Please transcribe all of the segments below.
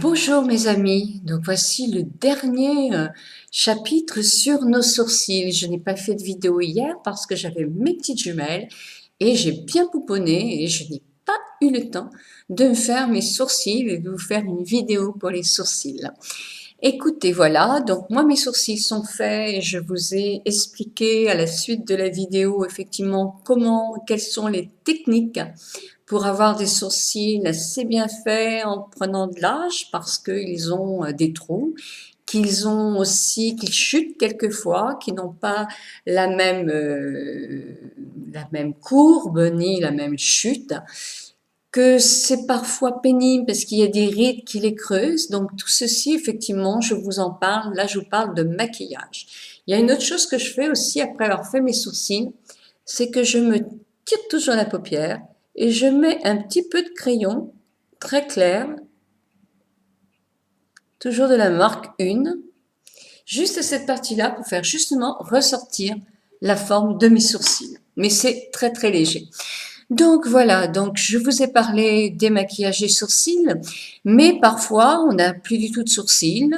Bonjour mes amis, donc voici le dernier chapitre sur nos sourcils. Je n'ai pas fait de vidéo hier parce que j'avais mes petites jumelles et j'ai bien pouponné et je n'ai pas eu le temps de me faire mes sourcils et de vous faire une vidéo pour les sourcils. Écoutez, voilà, donc moi mes sourcils sont faits et je vous ai expliqué à la suite de la vidéo effectivement quelles sont les techniques pour avoir des sourcils assez bien faits en prenant de l'âge parce qu'ils ont des trous, qu'ils chutent quelquefois, qu'ils n'ont pas la même courbe ni la même chute, que c'est parfois pénible parce qu'il y a des rides qui les creusent. Donc tout ceci, effectivement, je vous en parle. Là, je vous parle de maquillage. Il y a une autre chose que je fais aussi après avoir fait mes sourcils, c'est que je me tire toujours la paupière et je mets un petit peu de crayon très clair, toujours de la marque 1, juste à cette partie-là pour faire justement ressortir la forme de mes sourcils. Mais c'est très très léger. Donc voilà, donc je vous ai parlé des maquillages des sourcils, mais parfois on n'a plus du tout de sourcils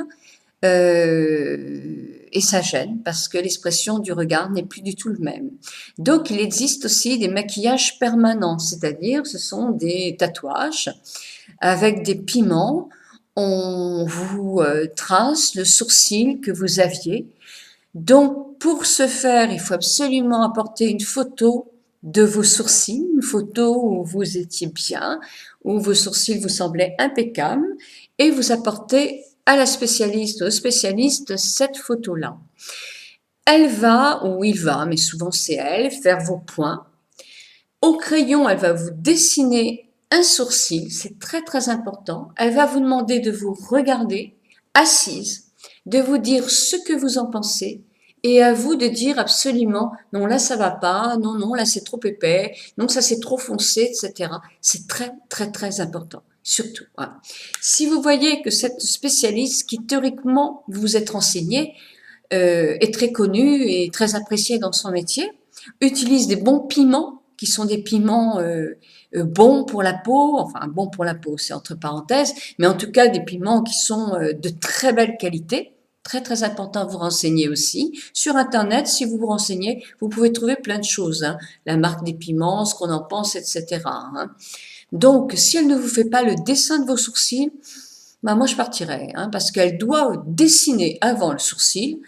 et ça gêne parce que l'expression du regard n'est plus du tout le même. Donc il existe aussi des maquillages permanents, c'est-à-dire ce sont des tatouages avec des piments. On vous trace le sourcil que vous aviez. Donc pour ce faire, il faut absolument apporter une photo de vos sourcils, une photo où vous étiez bien, où vos sourcils vous semblaient impeccables, et vous apportez à la spécialiste, au spécialiste, cette photo-là. Elle va, ou il va, mais souvent c'est elle, faire vos points. Au crayon, elle va vous dessiner un sourcil, c'est très très important. Elle va vous demander de vous regarder, assise, de vous dire ce que vous en pensez, et à vous de dire absolument non là ça va pas, non non là c'est trop épais, non ça c'est trop foncé, etc. C'est très très très important. Surtout, voilà. Si vous voyez que cette spécialiste qui théoriquement vous êtes renseigné est très connue et très appréciée dans son métier, utilise des bons piments qui sont des piments bons pour la peau, enfin bons pour la peau, c'est entre parenthèses, mais en tout cas des piments qui sont de très belle qualité. Très très important de vous renseigner aussi. Sur Internet, si vous vous renseignez, vous pouvez trouver plein de choses, hein. La marque des piments, ce qu'on en pense, etc., hein. Donc, si elle ne vous fait pas le dessin de vos sourcils, bah moi je partirais, hein, parce qu'elle doit dessiner avant le sourcil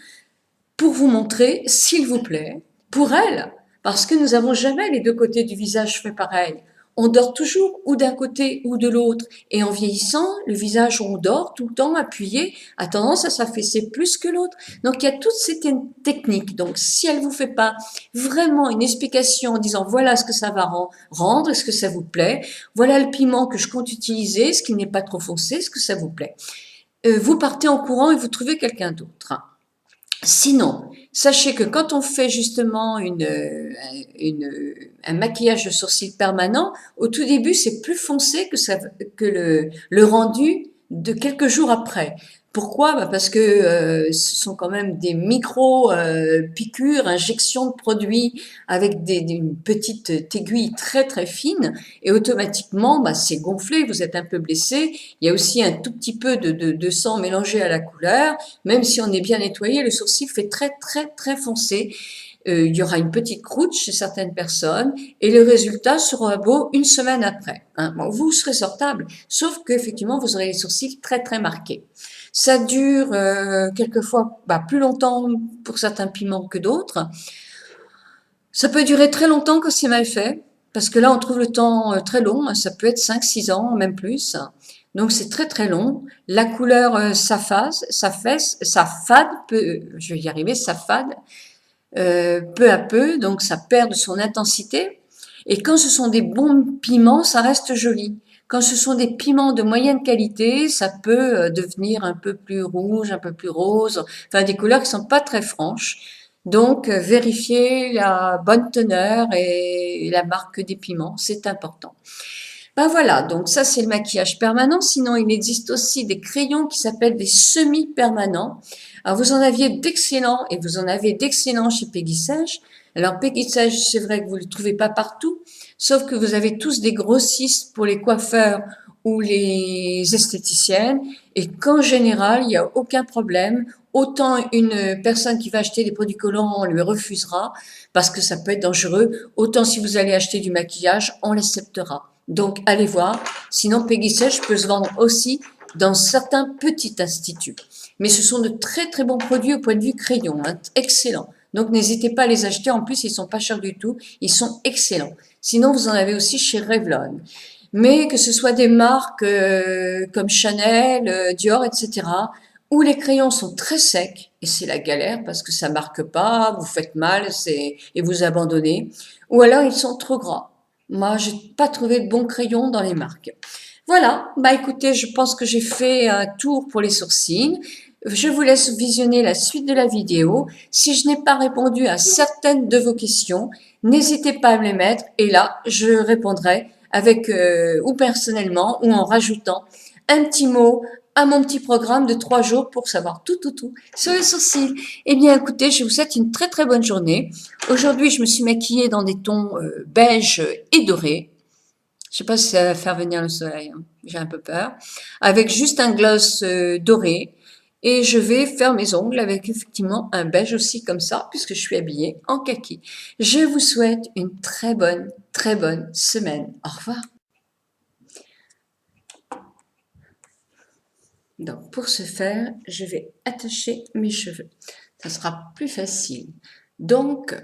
pour vous montrer, s'il vous plaît, pour elle, parce que nous n'avons jamais les deux côtés du visage fait pareil. On dort toujours ou d'un côté ou de l'autre. Et en vieillissant, le visage où on dort tout le temps appuyé a tendance à s'affaisser plus que l'autre. Donc il y a toutes ces techniques. Donc si elle vous fait pas vraiment une explication en disant voilà ce que ça va rendre, est-ce que ça vous plaît, voilà le piment que je compte utiliser, est-ce qu'il n'est pas trop foncé, est-ce que ça vous plaît, vous partez en courant et vous trouvez quelqu'un d'autre. Sinon, sachez que quand on fait justement un maquillage de sourcils permanent, au tout début, c'est plus foncé que le rendu de quelques jours après. Pourquoi? Bah parce que ce sont quand même des micro piqûres, injections de produits avec une petite aiguille très très fine, et automatiquement, bah, c'est gonflé, vous êtes un peu blessé. Il y a aussi un tout petit peu de sang mélangé à la couleur. Même si on est bien nettoyé, le sourcil fait très très très foncé. Il y aura une petite croûte chez certaines personnes et le résultat sera beau une semaine après, hein. Bon, vous serez sortable, sauf qu'effectivement vous aurez les sourcils très très marqués. Ça dure quelquefois plus longtemps pour certains piments que d'autres. Ça peut durer très longtemps quand c'est mal fait, parce que là on trouve le temps très long, hein. Ça peut être 5, 6 ans, même plus. Donc c'est très très long. La couleur s'affade, je vais y arriver, s'affade peu à peu, donc ça perd de son intensité. Et quand ce sont des bons piments, ça reste joli. Quand ce sont des piments de moyenne qualité, ça peut devenir un peu plus rouge, un peu plus rose, enfin des couleurs qui sont pas très franches. Donc vérifiez la bonne teneur et la marque des piments, c'est important. Ben voilà, donc ça c'est le maquillage permanent. Sinon, il existe aussi des crayons qui s'appellent des semi-permanents. Alors vous en aviez d'excellents et vous en avez d'excellents chez Peggy Sage. Alors Peggy Sage, c'est vrai que vous ne le trouvez pas partout, sauf que vous avez tous des grossistes pour les coiffeurs ou les esthéticiennes et qu'en général, il n'y a aucun problème. Autant une personne qui va acheter des produits colorants, on lui refusera parce que ça peut être dangereux. Autant si vous allez acheter du maquillage, on l'acceptera. Donc, allez voir. Sinon, Peggy Sage peut se vendre aussi dans certains petits instituts. Mais ce sont de très très bons produits au point de vue crayon, hein, excellents. Donc, n'hésitez pas à les acheter. En plus, ils sont pas chers du tout. Ils sont excellents. Sinon, vous en avez aussi chez Revlon. Mais que ce soit des marques comme Chanel, Dior, etc., où les crayons sont très secs, et c'est la galère parce que ça marque pas, vous faites mal et vous abandonnez, ou alors ils sont trop gras. Moi, j'ai pas trouvé de bons crayons dans les marques. Voilà, bah écoutez, je pense que j'ai fait un tour pour les sourcils. Je vous laisse visionner la suite de la vidéo. Si je n'ai pas répondu à certaines de vos questions, n'hésitez pas à me les mettre et là, je répondrai avec ou personnellement ou en rajoutant un petit mot à mon petit programme de 3 jours pour savoir tout sur les sourcils. Eh bien, écoutez, je vous souhaite une très très bonne journée. Aujourd'hui, je me suis maquillée dans des tons beige et dorés. Je sais pas si ça va faire venir le soleil, hein. J'ai un peu peur. Avec juste un gloss doré. Et je vais faire mes ongles avec effectivement un beige aussi comme ça, puisque je suis habillée en kaki. Je vous souhaite une très bonne semaine. Au revoir. Donc, pour ce faire, je vais attacher mes cheveux. Ça sera plus facile. Donc,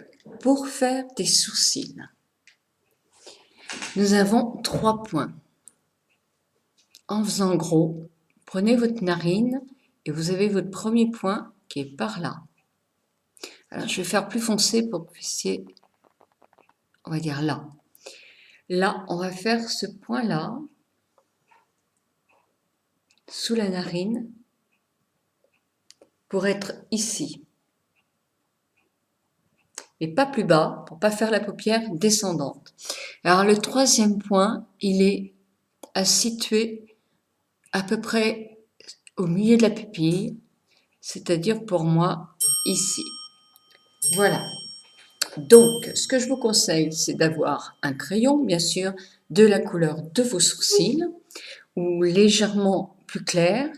pour faire des sourcils, nous avons 3 points. En faisant gros, prenez votre narine et vous avez votre premier point qui est par là. Alors, je vais faire plus foncé pour que vous puissiez, on va dire là. Là, on va faire ce point-là, sous la narine, pour être ici. Et pas plus bas, pour pas faire la paupière descendante. Alors, le troisième point, il est à situer à peu près au milieu de la pupille, c'est-à-dire pour moi, ici. Voilà. Donc, ce que je vous conseille, c'est d'avoir un crayon, bien sûr, de la couleur de vos sourcils, ou légèrement plus clair.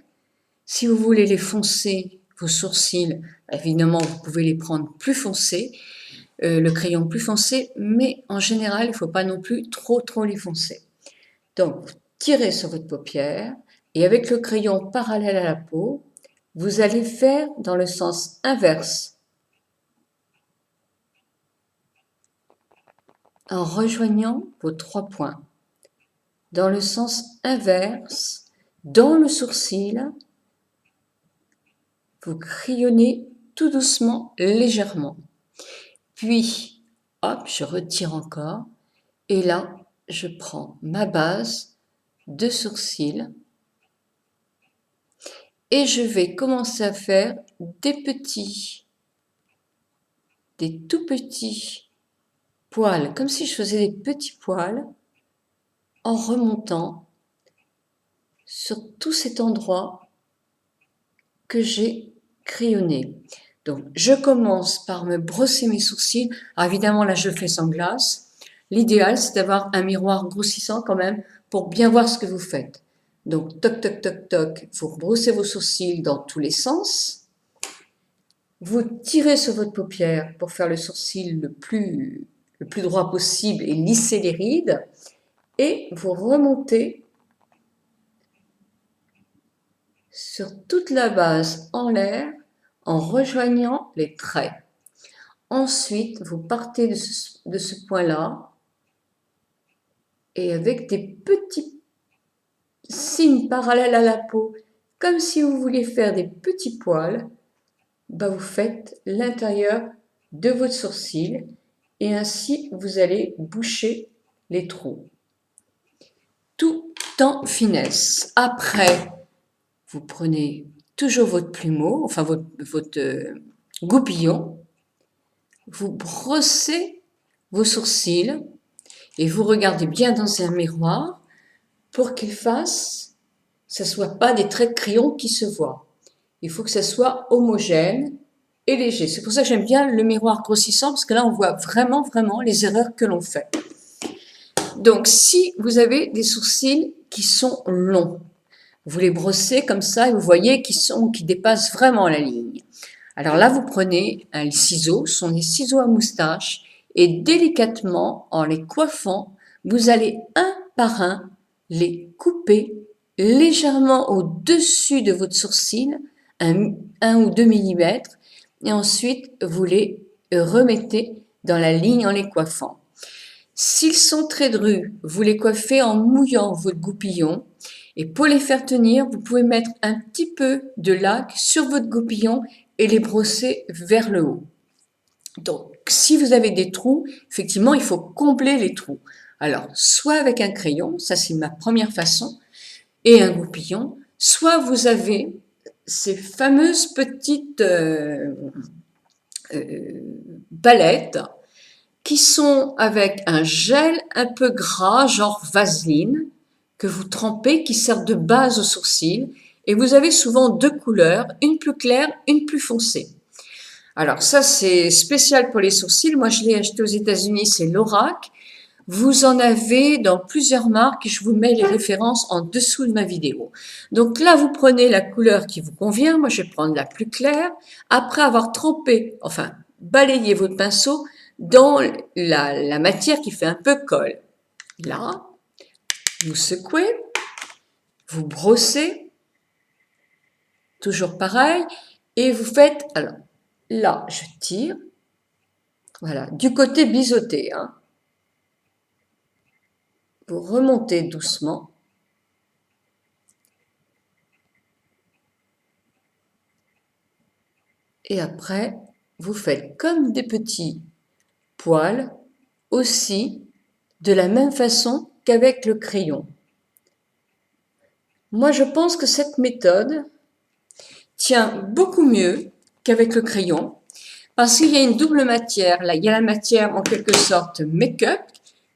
Si vous voulez les foncer, vos sourcils, évidemment, vous pouvez les prendre plus foncés, le crayon plus foncé, mais en général, il ne faut pas non plus trop les foncer. Donc, vous tirez sur votre paupière, et avec le crayon parallèle à la peau, vous allez faire dans le sens inverse, en rejoignant vos 3 points. Dans le sens inverse, dans le sourcil, vous crayonnez tout doucement, légèrement. Puis, hop, je retire encore. Et là, je prends ma base de sourcil et je vais commencer à faire des tout petits poils, comme si je faisais des petits poils en remontant sur tout cet endroit que j'ai crayonné. Donc, je commence par me brosser mes sourcils. Alors, évidemment, là, je le fais sans glace. L'idéal, c'est d'avoir un miroir grossissant quand même pour bien voir ce que vous faites. Donc, toc, toc, toc, toc, vous brossez vos sourcils dans tous les sens. Vous tirez sur votre paupière pour faire le sourcil le plus droit possible et lisser les rides. Et vous remontez sur toute la base en l'air en rejoignant les traits. Ensuite, vous partez de ce point-là et avec des petits signes parallèles à la peau, comme si vous vouliez faire des petits poils, bah vous faites l'intérieur de votre sourcil et ainsi vous allez boucher les trous. Tout en finesse. Après, vous prenez toujours votre plumeau, enfin votre goupillon, vous brossez vos sourcils et vous regardez bien dans un miroir pour qu'il fasse, ce ne soit pas des traits de crayon qui se voient. Il faut que ça soit homogène et léger. C'est pour ça que j'aime bien le miroir grossissant, parce que là, on voit vraiment, vraiment les erreurs que l'on fait. Donc, si vous avez des sourcils qui sont longs, vous les brossez comme ça et vous voyez qu'ils dépassent vraiment la ligne. Alors là, vous prenez un ciseau, ce sont des ciseaux à moustache, et délicatement, en les coiffant, vous allez un par un les couper légèrement au-dessus de votre sourcil, 1 ou 2 millimètres, et ensuite vous les remettez dans la ligne en les coiffant. S'ils sont très drus, vous les coiffez en mouillant votre goupillon, et pour les faire tenir, vous pouvez mettre un petit peu de laque sur votre goupillon et les brosser vers le haut. Donc, si vous avez des trous, effectivement, il faut combler les trous. Alors, soit avec un crayon, ça c'est ma première façon, et un goupillon, soit vous avez ces fameuses petites palettes qui sont avec un gel un peu gras, genre vaseline, que vous trempez, qui sert de base aux sourcils, et vous avez souvent 2 couleurs, une plus claire, une plus foncée. Alors ça, c'est spécial pour les sourcils. Moi, je l'ai acheté aux États-Unis, c'est Lorac. Vous en avez dans plusieurs marques et je vous mets les références en dessous de ma vidéo. Donc là, vous prenez la couleur qui vous convient. Moi, je vais prendre la plus claire. Après avoir trempé, enfin, balayé votre pinceau dans la matière qui fait un peu colle. Là, vous secouez, vous brossez, toujours pareil, et vous faites, alors, là, je tire, voilà, du côté biseauté, hein. Vous remontez doucement. Et après, vous faites comme des petits poils, aussi de la même façon qu'avec le crayon. Moi, je pense que cette méthode tient beaucoup mieux qu'avec le crayon, parce qu'il y a une double matière. Là, il y a la matière en quelque sorte make-up,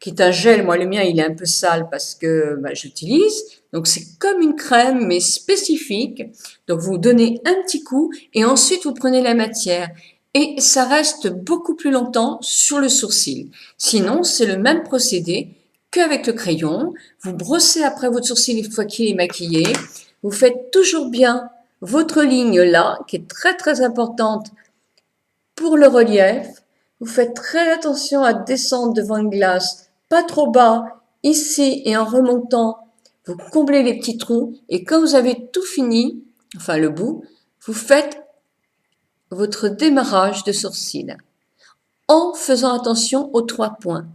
qui est un gel. Moi, le mien, il est un peu sale parce que j'utilise. Donc, c'est comme une crème, mais spécifique. Donc, vous donnez un petit coup et ensuite, vous prenez la matière. Et ça reste beaucoup plus longtemps sur le sourcil. Sinon, c'est le même procédé qu'avec le crayon. Vous brossez après votre sourcil une fois qu'il est maquillé. Vous faites toujours bien votre ligne là, qui est très, très importante pour le relief. Vous faites très attention à descendre devant une glace, pas trop bas, ici, et en remontant, vous comblez les petits trous, et quand vous avez tout fini, enfin le bout, vous faites votre démarrage de sourcil, en faisant attention aux 3 points.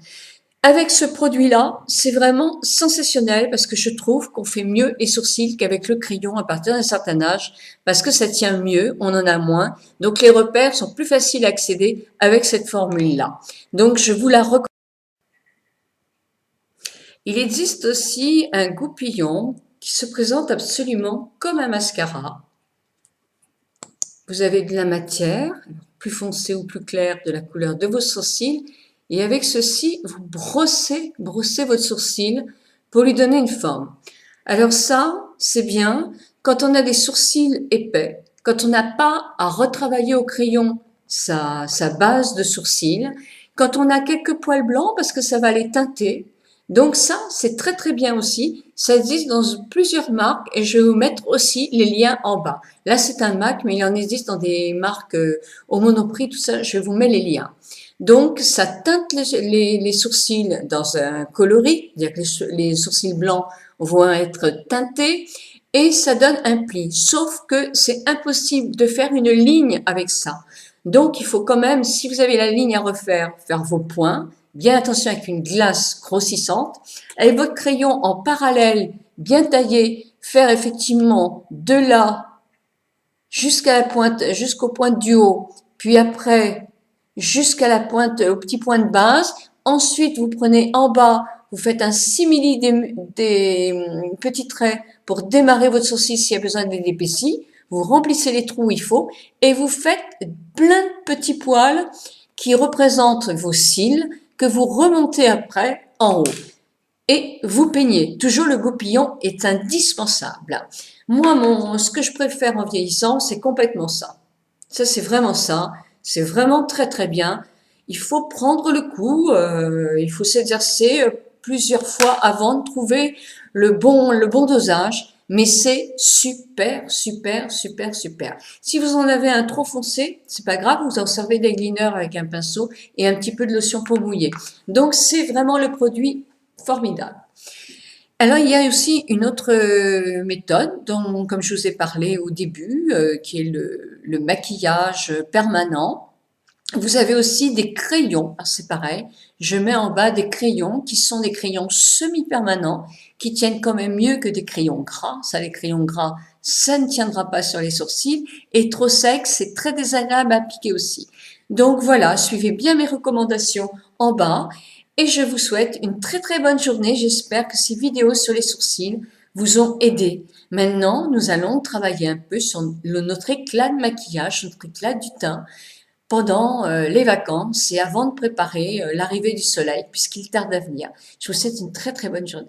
Avec ce produit-là, c'est vraiment sensationnel parce que je trouve qu'on fait mieux les sourcils qu'avec le crayon à partir d'un certain âge parce que ça tient mieux, on en a moins. Donc les repères sont plus faciles à accéder avec cette formule-là. Donc je vous la recommande. Il existe aussi un goupillon qui se présente absolument comme un mascara. Vous avez de la matière, plus foncée ou plus claire de la couleur de vos sourcils. Et avec ceci, vous brossez votre sourcil pour lui donner une forme. Alors ça, c'est bien quand on a des sourcils épais, quand on n'a pas à retravailler au crayon sa base de sourcils, quand on a quelques poils blancs parce que ça va les teinter. Donc ça, c'est très très bien aussi. Ça existe dans plusieurs marques et je vais vous mettre aussi les liens en bas. Là, c'est un MAC, mais il en existe dans des marques au Monoprix, tout ça. Je vous mets les liens. Donc, ça teinte les sourcils dans un coloris, c'est-à-dire que les sourcils blancs vont être teintés et ça donne un pli. Sauf que c'est impossible de faire une ligne avec ça. Donc, il faut quand même, si vous avez la ligne à refaire, faire vos points, bien attention avec une glace grossissante, avec votre crayon en parallèle, bien taillé, faire effectivement de là jusqu'à la pointe, jusqu'aux pointes du haut, puis après jusqu'à la pointe, au petit point de base. Ensuite, vous prenez en bas, vous faites un simili des petits traits pour démarrer votre sourcil s'il y a besoin d'être épaissi. Vous remplissez les trous où il faut et vous faites plein de petits poils qui représentent vos cils que vous remontez après en haut. et vous peignez. Toujours le goupillon est indispensable. Moi, ce que je préfère en vieillissant, c'est complètement ça. Ça, c'est vraiment ça. C'est vraiment très très bien. Il faut prendre le coup, il faut s'exercer plusieurs fois avant de trouver le bon dosage. Mais c'est super, super, super, super. Si vous en avez un trop foncé, c'est pas grave, vous en servez des cleaners avec un pinceau et un petit peu de lotion pour mouiller. Donc c'est vraiment le produit formidable. Alors, il y a aussi une autre méthode dont, comme je vous ai parlé au début, qui est le maquillage permanent. Vous avez aussi des crayons, alors c'est pareil, je mets en bas des crayons qui sont des crayons semi-permanents, qui tiennent quand même mieux que des crayons gras. Ça, les crayons gras, ça ne tiendra pas sur les sourcils. Et trop sec, c'est très désagréable à appliquer aussi. Donc voilà, suivez bien mes recommandations en bas. Et je vous souhaite une très très bonne journée. J'espère que ces vidéos sur les sourcils vous ont aidé. Maintenant, nous allons travailler un peu sur notre éclat de maquillage, notre éclat du teint pendant les vacances et avant de préparer l'arrivée du soleil puisqu'il tarde à venir. Je vous souhaite une très très bonne journée.